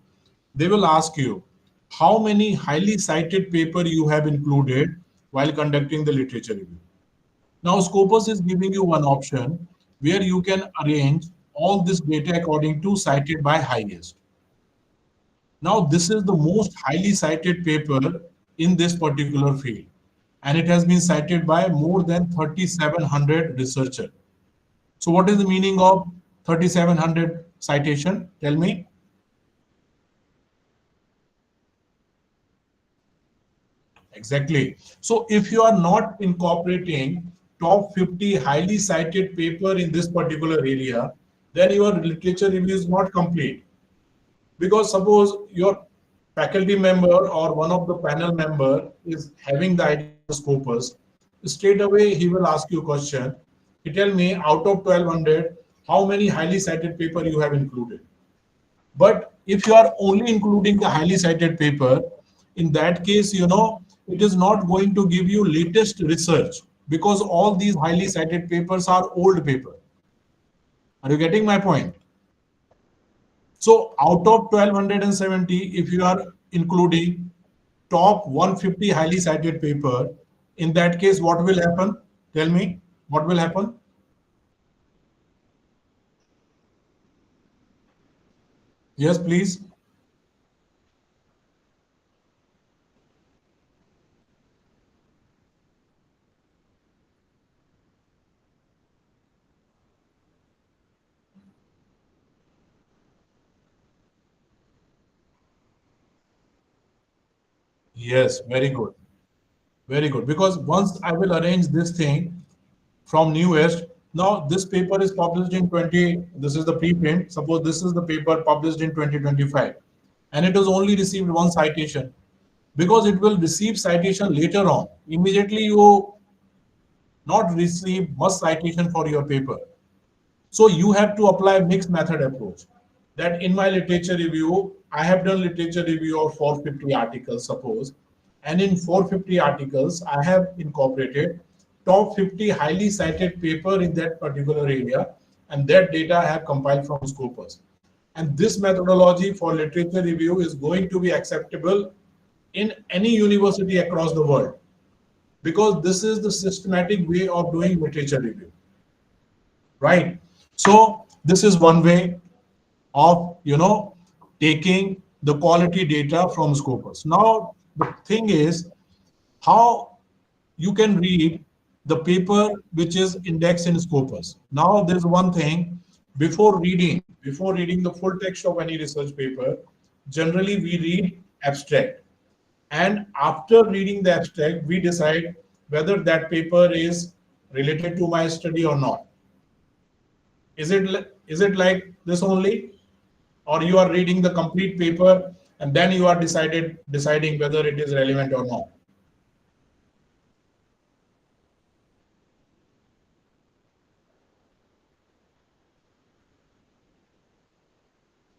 they will ask you how many highly cited paper you have included while conducting the literature review. Now Scopus is giving you one option where you can arrange all this data according to cited by highest. Now this is the most highly cited paper in this particular field, and it has been cited by more than 3,700 researchers. So what is the meaning of 3,700 citation? Tell me. Exactly. So if you are not incorporating top 50 highly cited paper in this particular area, then your literature review is not complete. Because suppose your faculty member or one of the panel member is having the idea of Scopus, straight away he will ask you a question. He tell me out of 1,200, how many highly cited paper you have included. But if you are only including the highly cited paper, in that case, it is not going to give you latest research because all these highly cited papers are old paper. Are you getting my point? So out of 1,270, if you are including top 150 highly cited paper, in that case, what will happen? Tell me, what will happen? Yes, please. Yes, very good. Very good. Because once I will arrange this thing from newest, now this paper is published in 20, this is the preprint. Suppose this is the paper published in 2025, and it has only received one citation. Because it will receive citation later on. Immediately you not receive much citation for your paper. So you have to apply mixed method approach. That in my literature review, I have done literature review of 450 articles, suppose, and in 450 articles, I have incorporated top 50 highly cited paper in that particular area, and that data I have compiled from Scopus. And this methodology for literature review is going to be acceptable in any university across the world, because this is the systematic way of doing literature review, right? So this is one way of taking the quality data from Scopus. Now the thing is how you can read the paper which is indexed in Scopus. Now there's one thing, before reading the full text of any research paper, generally we read abstract. And after reading the abstract, we decide whether that paper is related to my study or not. Is it like this only? Or you are reading the complete paper and then you are deciding whether it is relevant or not?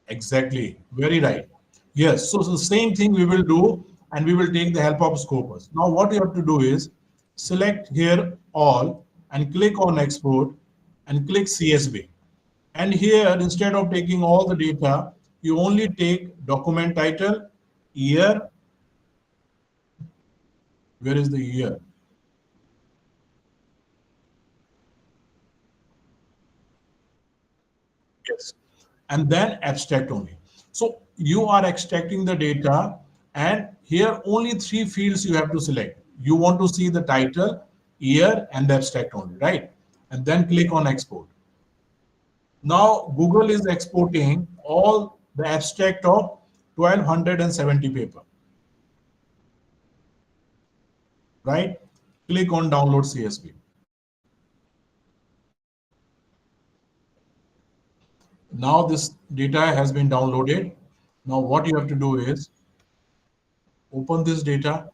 Exactly, very right. Yes, so the same thing we will do, and we will take the help of Scopus. Now what you have to do is select here all and click on export and click CSV. And here, instead of taking all the data, you only take document title, year. Where is the year? Yes. And then abstract only. So you are extracting the data, and here only three fields you have to select. You want to see the title, year, and the abstract only, right? And then click on export. Now Google is exporting all the abstract of 1270 paper, right? Click on download CSV. Now this data has been downloaded. Now what you have to do is open this data.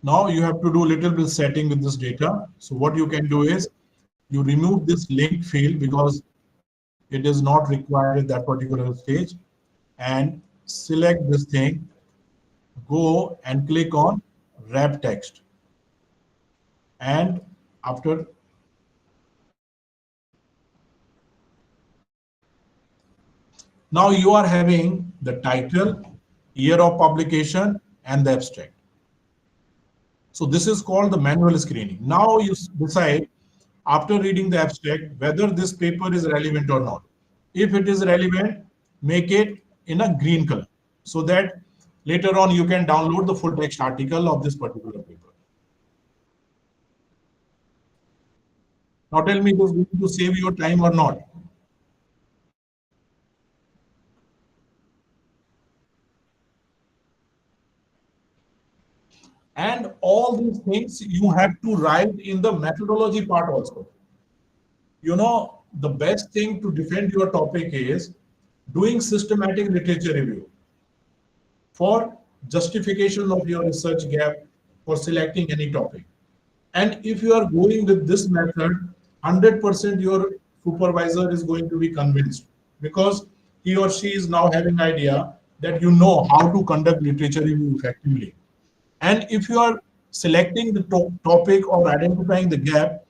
Now you have to do little bit setting with this data. So what you can do is you remove this linked field because it is not required at that particular stage, and select this thing, go and click on wrap text. And after now you are having the title, year of publication, and the abstract. So this is called the manual screening. Now you decide after reading the abstract whether this paper is relevant or not. If it is relevant, make it in a green color so that later on you can download the full text article of this particular paper. Now tell me, this is going to save your time or not? And all these things you have to write in the methodology part also. You know, the best thing to defend your topic is doing systematic literature review for justification of your research gap, for selecting any topic. And if you are going with this method, 100% your supervisor is going to be convinced, because he or she is now having idea that you know how to conduct literature review effectively. And if you are selecting the topic or identifying the gap,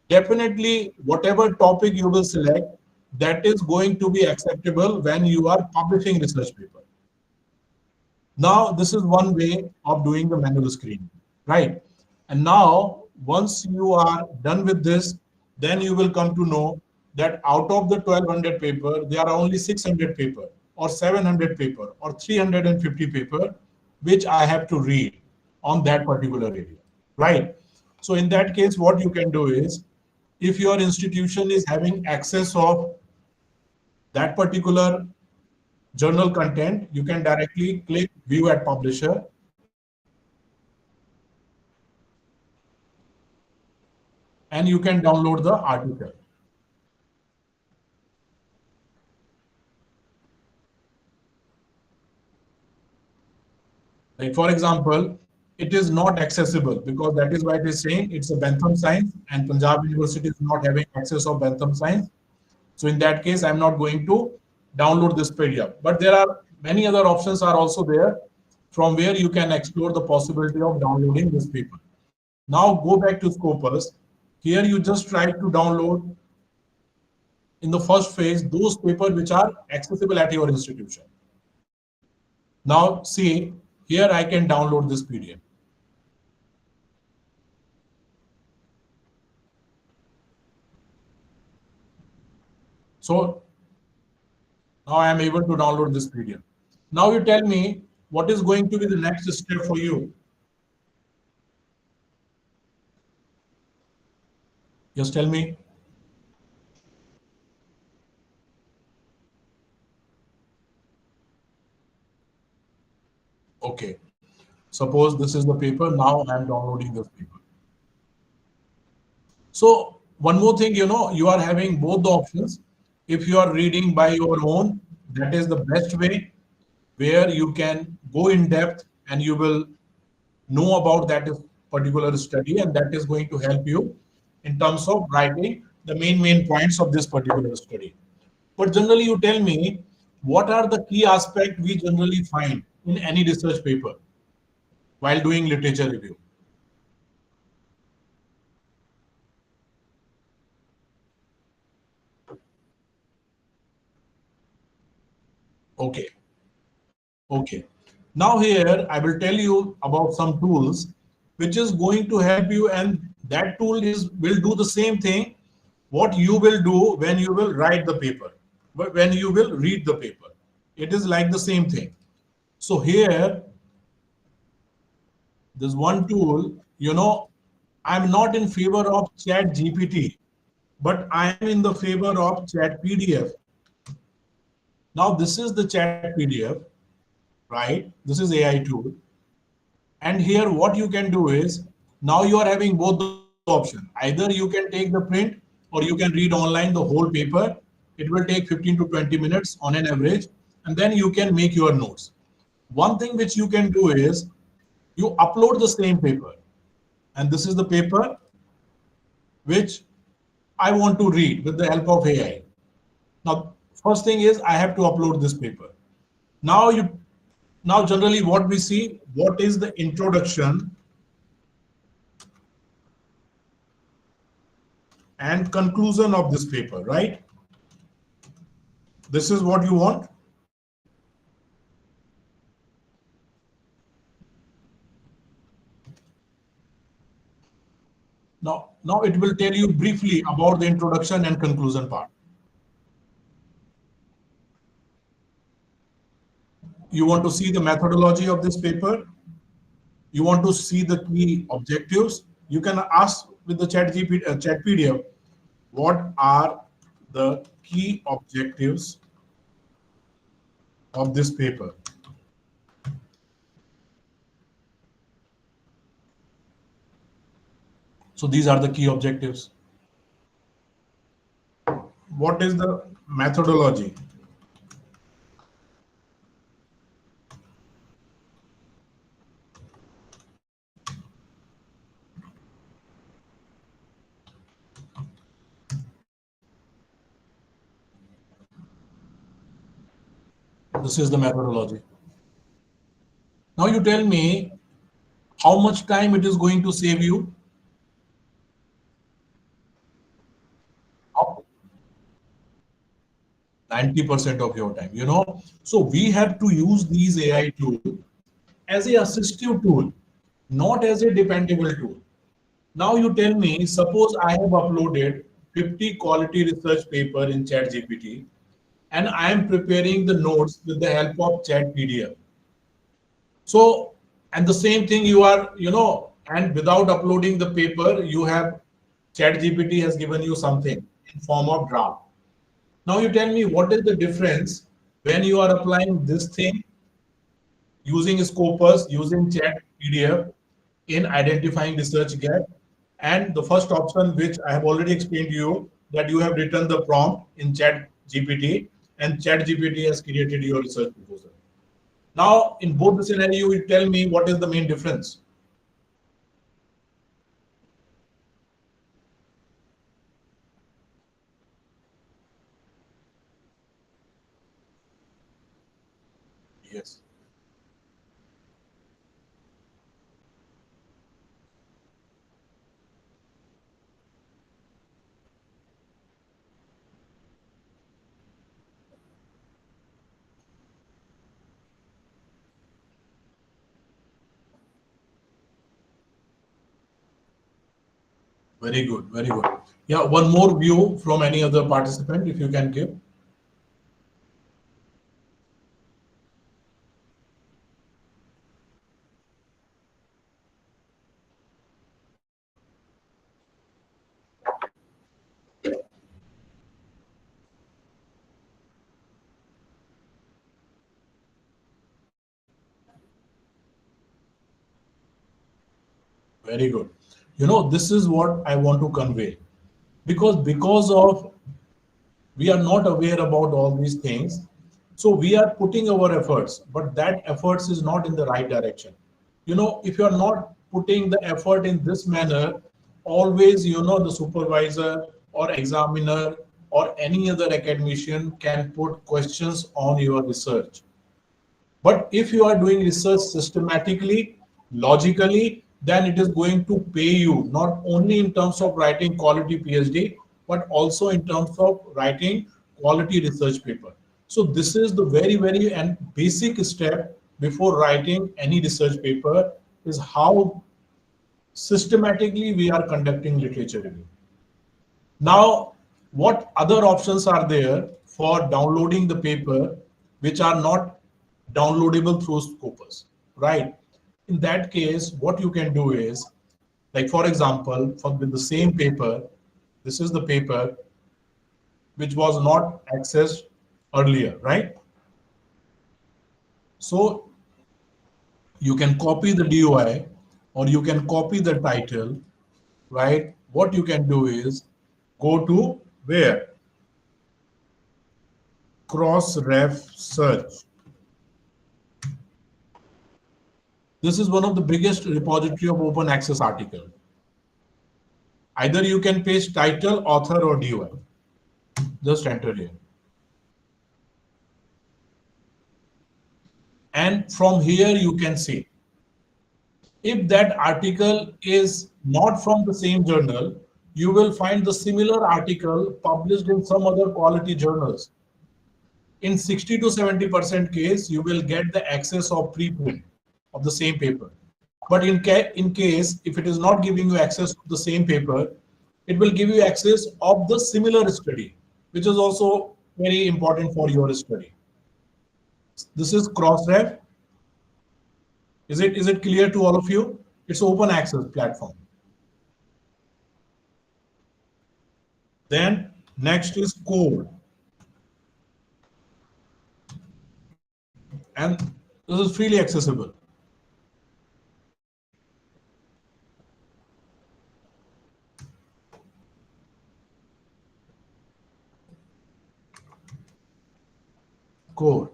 definitely whatever topic you will select, that is going to be acceptable when you are publishing research paper. Now, this is one way of doing the manual screening, right? And now, once you are done with this, then you will come to know that out of the 1200 paper, there are only 600 paper or 700 paper or 350 paper, which I have to read on that particular area, right? So in that case, what you can do is, if your institution is having access of that particular journal content, you can directly click view at publisher, and you can download the article. Like for example, it is not accessible because that is why it is saying it's a Bentham Science and Punjab University is not having access of Bentham Science. So in that case, I'm not going to download this PDF. But there are many other options are also there from where you can explore the possibility of downloading this paper. Now go back to Scopus. Here you just try to download in the first phase those papers which are accessible at your institution. Now see, here I can download this PDF. So now I am able to download this PDF. Now you tell me what is going to be the next step for you. Just tell me. Okay. Suppose this is the paper. Now I am downloading this paper. So one more thing, you are having both the options. If you are reading by your own, that is the best way, where you can go in depth and you will know about that particular study, and that is going to help you in terms of writing the main points of this particular study. But generally, you tell me what are the key aspects we generally find in any research paper while doing literature review. Okay. Okay. Now here I will tell you about some tools which is going to help you, and that tool is will do the same thing what you will do when you will write the paper, but when you will read the paper. It is like the same thing. So here there's one tool, I'm not in favor of Chat GPT, but I am in the favor of Chat PDF. Now this is the Chat PDF, right? This is AI tool. And here what you can do is, now you are having both the options. Either you can take the print or you can read online the whole paper. It will take 15 to 20 minutes on an average, and then you can make your notes. One thing which you can do is you upload the same paper. And this is the paper which I want to read with the help of AI. Now, first thing is I have to upload this paper. Now generally what we see, what is the introduction and conclusion of this paper, right? This is what you want. Now it will tell you briefly about the introduction and conclusion part. You want to see the methodology of this paper. You want to see the key objectives. You can ask with the Chat PDF, what are the key objectives of this paper? So these are the key objectives. What is the methodology? This is the methodology. Now you tell me how much time it is going to save you. 90% of your time, So we have to use these AI tools as a assistive tool, not as a dependable tool. Now you tell me, suppose I have uploaded 50 quality research paper in Chat GPT, and I am preparing the notes with the help of Chat PDF. So, and the same thing you are, and without uploading the paper, you have Chat GPT has given you something in form of draft. Now you tell me what is the difference when you are applying this thing using Scopus, using Chat PDF in identifying research gap, and the first option which I have already explained to you, that you have written the prompt in Chat GPT and Chat GPT has created your research proposal. Now in both the scenario, you tell me what is the main difference. Yes. Very good, very good. Yeah, one more view from any other participant, if you can give. Very good. This is what I want to convey. Because of we are not aware about all these things, so we are putting our efforts, but that efforts is not in the right direction. If you are not putting the effort in this manner, always the supervisor or examiner or any other academician can put questions on your research. But if you are doing research systematically, logically, then it is going to pay you not only in terms of writing quality PhD, but also in terms of writing quality research paper. So this is the very, very and basic step before writing any research paper is how systematically we are conducting literature review. Now, what other options are there for downloading the paper which are not downloadable through Scopus, right? In that case, what you can do is, like for example, with the same paper, this is the paper which was not accessed earlier, right? So you can copy the DOI or you can copy the title, right? What you can do is go to where? Crossref search. This is one of the biggest repository of open access article. Either you can paste title, author, or DOI. Just enter here. And from here you can see if that article is not from the same journal, you will find the similar article published in some other quality journals. In 60 to 70% case, you will get the access of preprint of the same paper. But in case, if it is not giving you access to the same paper, it will give you access of the similar study, which is also very important for your study. This is Crossref. Is it clear to all of you? It's open access platform. Then next is Code. And this is freely accessible. Code.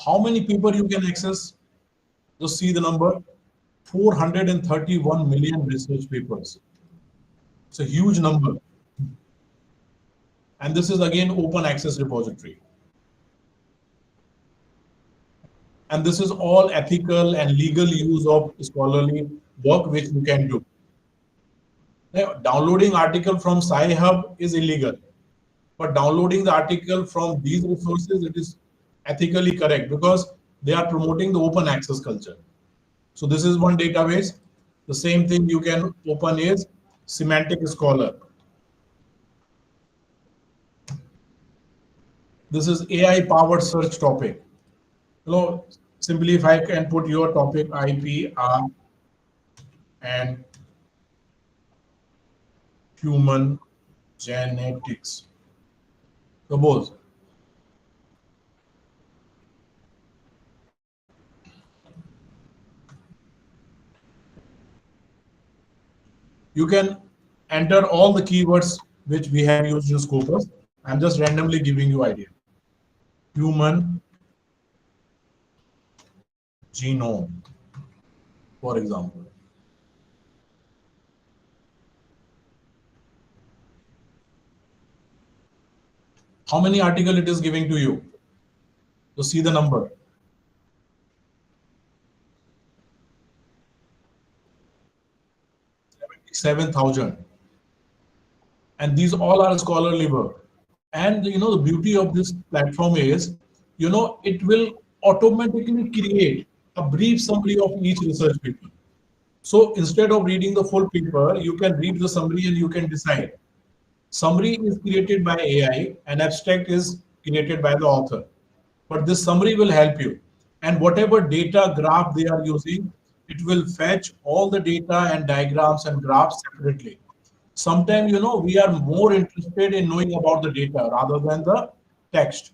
How many people you can access? Just see the number. 431 million research papers. It's a huge number. And this is again open access repository. And this is all ethical and legal use of scholarly work which you can do. Now, downloading article from Sci-Hub is illegal, but downloading the article from these resources, it is ethically correct because they are promoting the open access culture. So this is one database. The same thing you can open is Semantic Scholar. This is AI powered search topic. Simply if I can put your topic IPR and human genetics. Suppose you can enter all the keywords which we have used in Scopus. I'm just randomly giving you idea. Human genome, for example. How many article it is giving to you? So see the number. 7,000. And these all are scholarly work. And the beauty of this platform is, it will automatically create a brief summary of each research paper. So instead of reading the full paper, you can read the summary and you can decide. Summary is created by AI and abstract is created by the author. But this summary will help you. And whatever data graph they are using, it will fetch all the data and diagrams and graphs separately. sometimes, we are more interested in knowing about the data rather than the text.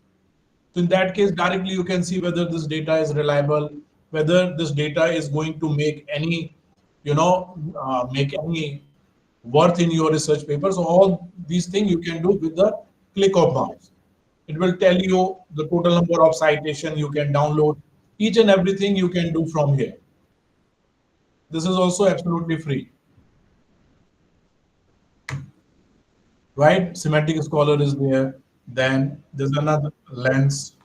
So in that case, directly you can see whether this data is reliable, whether this data is going to make any, make any worth in your research paper. So all these things you can do with the click of mouse. It will tell you the total number of citation you can download. Each and everything you can do from here. This is also absolutely free, right? Semantic Scholar is there. Then there's another lens.org.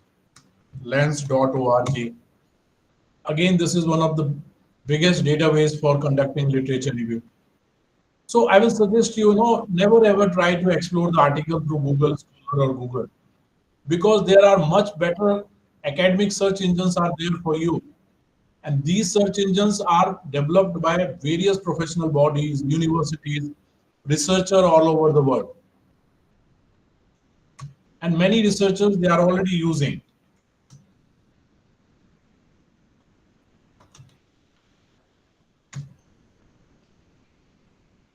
Again, this is one of the biggest database for conducting literature review. So I will suggest never ever try to explore the article through Google Scholar or Google, because there are much better academic search engines are there for you. And these search engines are developed by various professional bodies, universities, researchers all over the world. And many researchers, they are already using.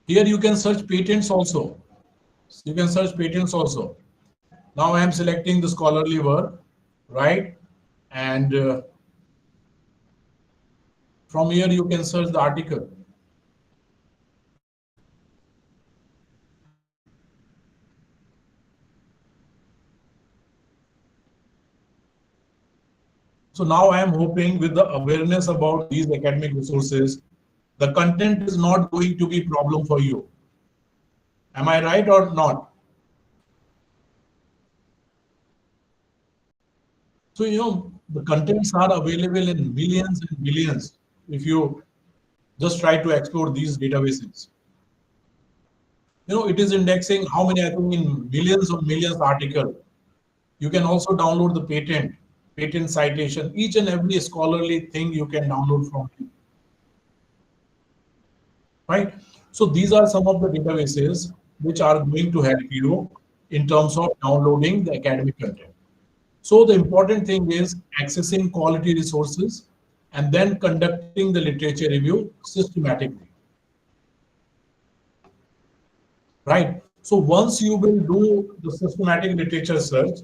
Here you can search patents also. You can search patents also. Now I am selecting the scholarly work, right? And from here you can search the article. So now I am hoping with the awareness about these academic resources, the content is not going to be a problem for you. Am I right or not? So, the contents are available in millions and billions if you just try to explore these databases. It is indexing how many, I think, in millions of millions articles. You can also download the patent citation, each and every scholarly thing you can download from it. Right? So these are some of the databases which are going to help you in terms of downloading the academic content. So the important thing is accessing quality resources and then conducting the literature review systematically. Right? So once you will do the systematic literature search,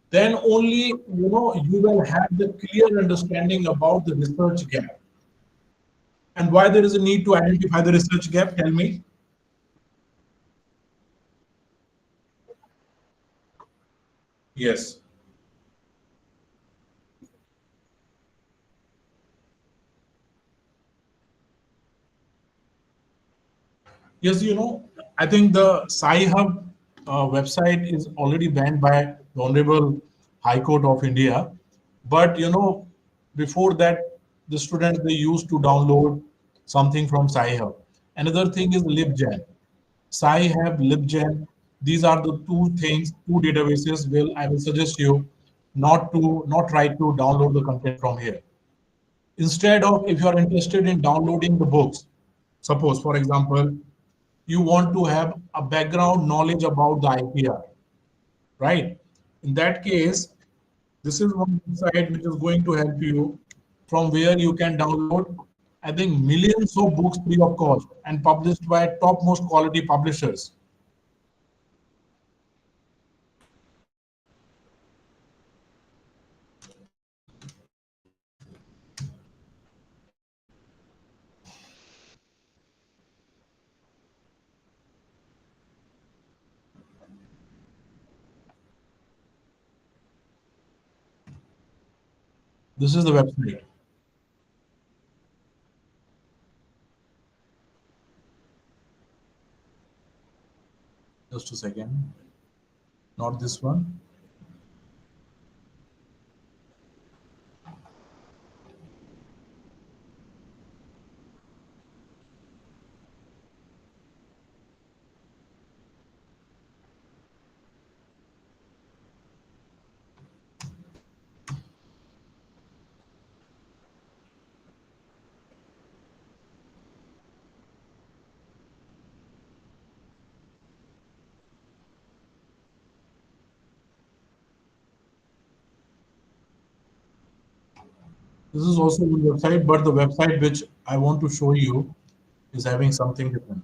then only you will have the clear understanding about the research gap. And why there is a need to identify the research gap? Tell me. Yes. Yes, I think the Sci-Hub website is already banned by the Honorable High Court of India. But, before that, the students, they used to download something from Sci-Hub. Another thing is LibGen. Sci-Hub, LibGen, these are the two databases. Well, I will suggest you not try to download the content from here. Instead of, if you are interested in downloading the books, suppose, for example, you want to have a background knowledge about the IPR, right? In that case, this is one site which is going to help you, from where you can download, I think, millions of books free of cost and published by topmost quality publishers. This is the website. Just a second. Not this one. This is also one website, but the website which I want to show you is having something different.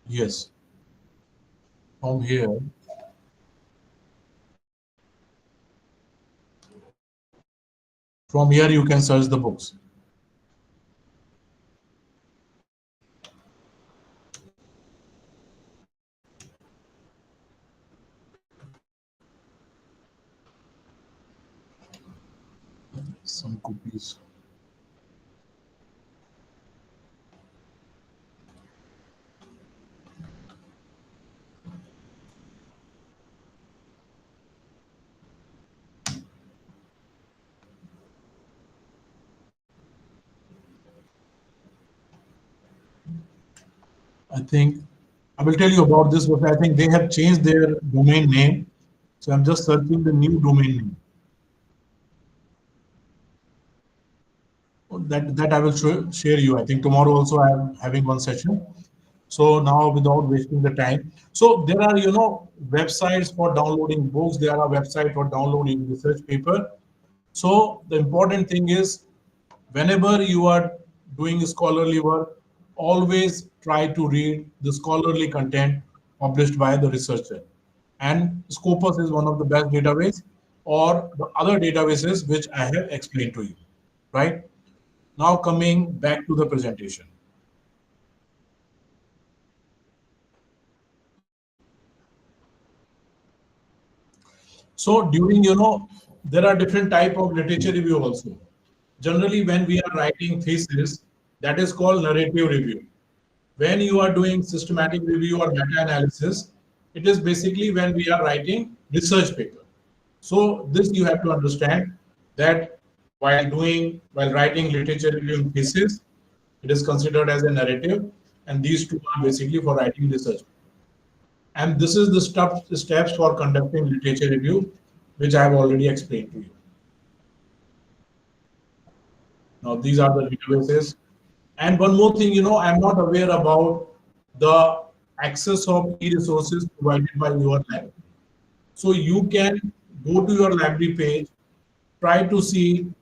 Yes. From here, you can search the books. Some copies. I think I will tell you about this, but I think they have changed their domain name. So I'm just searching the new domain name. That I will share you. I think tomorrow also I am having one session. So now without wasting the time. So there are, websites for downloading books. There are websites for downloading research paper. So the important thing is whenever you are doing scholarly work, always try to read the scholarly content published by the researcher. And Scopus is one of the best database or the other databases which I have explained to you, right? Now coming back to the presentation. So during, there are different type of literature review also. Generally, when we are writing thesis, that is called narrative review. When you are doing systematic review or meta-analysis, it is basically when we are writing research paper. So this you have to understand that while writing literature review thesis, it is considered as a narrative, and these two are basically for writing research. And this is the steps for conducting literature review, which I have already explained to you. Now, these are the databases. And one more thing, I'm not aware about the access of e-resources provided by your lab. So you can go to your library page, try to see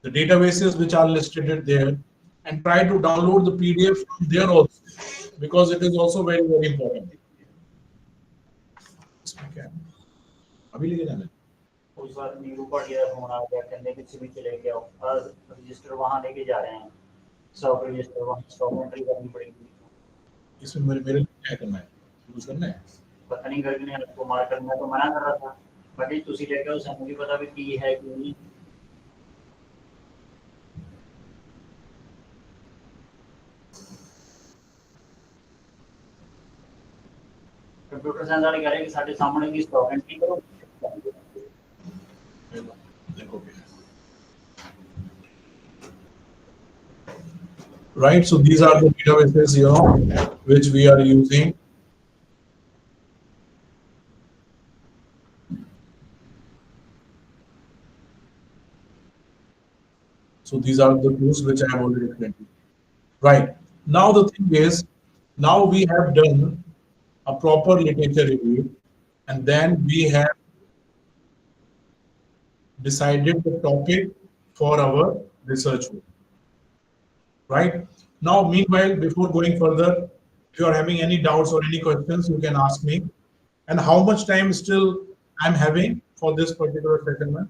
the databases which are listed there, and try to download the PDF from there also, because it is also very, very important. Okay. अभी लेके जाना है? उस बार नीरू पाटिया phone आ गया कहने कि civil चले गया और रजिस्टर वहां लेके जा रहे हैं सब रजिस्टर वहां स्टॉक एंट्री करनी पड़ेगी इसमें मेरे क्या करना है यूज करना है पता नहीं करके ने आपको मार करना तो मना कर रहा था बाकी तुसी लेके उसे मुझे पता भी की है कि नहीं कंप्यूटर साइंस वाले कह रहे हैं कि साडे सामने की स्टॉक एंट्री करो right? So these are the databases, which we are using. So these are the tools which I have already explained. Right. Now the thing is, now we have done a proper literature review, and then we have decided the topic for our research work. Right. Now, meanwhile, before going further, if you are having any doubts or any questions, you can ask me. And how much time still I'm having for this particular session?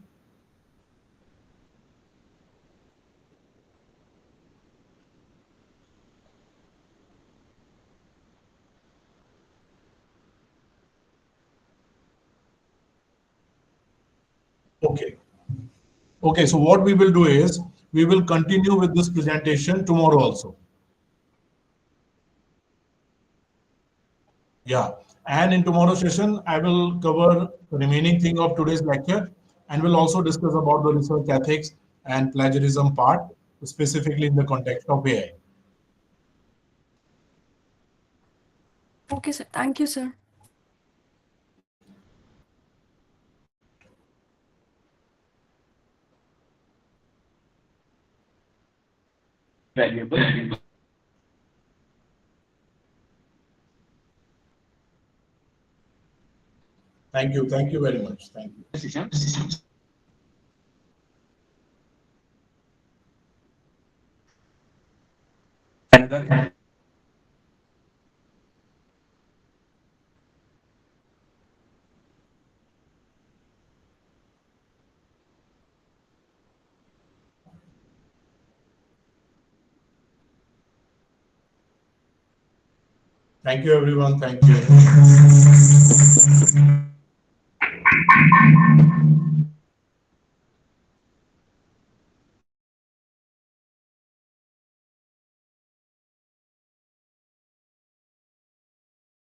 Okay. Okay, so what we will do is, we will continue with this presentation tomorrow also. Yeah, and in tomorrow's session, I will cover the remaining thing of today's lecture, and we'll also discuss about the research ethics and plagiarism part, specifically in the context of AI. Okay, sir. Thank you, sir. valuable Thank you. Thank you very much. Thank you. another Thank you, everyone. Thank you.